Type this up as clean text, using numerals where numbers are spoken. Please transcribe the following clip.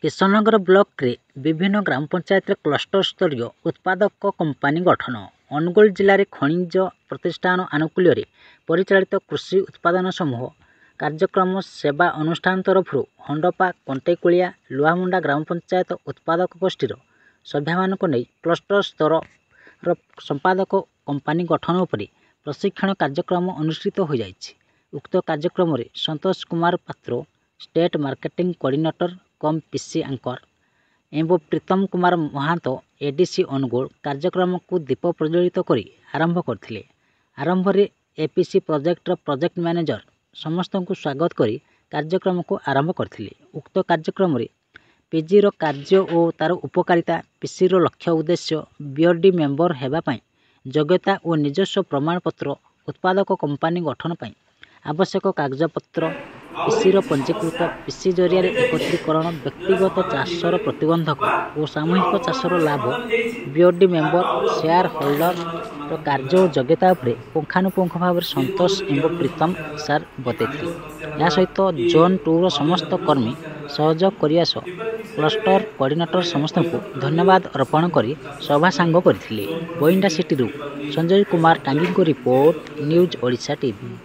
Kishannagar block रे विभिन्न ग्राम panchayat cluster स्तरीय उत्पादक कंपानी गठन। अनुगुल जिले में खनिज प्रतिष्ठान आनुकूल्य परिचालित कृषि उत्पादन समूह कार्यक्रम सेवा अनुष्ठान तरफ हंडपा कंटेकुलिया लुहामुंडा ग्राम पंचायत उत्पादक गोष्ठीर सभ्या नहीं क्लस्टर स्तर संपादक कंपानी गठन उपर प्रशिक्षण कार्यक्रम अनुष्ठित हो जाइछि। उक्त कार्यक्रम में संतोष कुमार पात्र स्टेट मार्केटिंग कोऑर्डिनेटर कम पीसी एंकर एवं प्रीतम कुमार महातो एडीसी अनुगुल कार्यक्रम को दीप प्रज्वलित कर आरंभ करथिले। आरंभ में एपीसी प्रोजेक्टर प्रोजेक्ट मैनेजर समस्त को स्वागत कर कार्यक्रम को आरंभ करथिले। उक्त कार्यक्रम में पीजी रो कार्य और तार उपकारिता, पीसी रो लक्ष्य उद्देश्य, बीओडी मेंबर हेबापई योग्यता और निजस्व प्रमाणपत्र, उत्पादक कंपानी गठन पई आवश्यक कागजपत्र, पीसी पंजीकृत, पीसी जरिया एकत्रीकरण, व्यक्तिगत चाषर प्रतिबंधक और सामूहिक चाषर लाभ, बीओडी मेंबर, शेयर होल्डर कार्य और योग्यता उपरे पुंखानुपुंख भाव संतोष एवं प्रीतम सार बतैथिले। या सहित जोन 2 समस्त कर्मी सहयोग करिया सह क्लस्टर कोऑर्डिनेटर समस्त को धन्यवाद अर्पण कर सभा सांग करथिले। बोइंडा सिटी रु संजय कुमार टांगी को रिपोर्ट, न्यूज ओडिशा टीवी।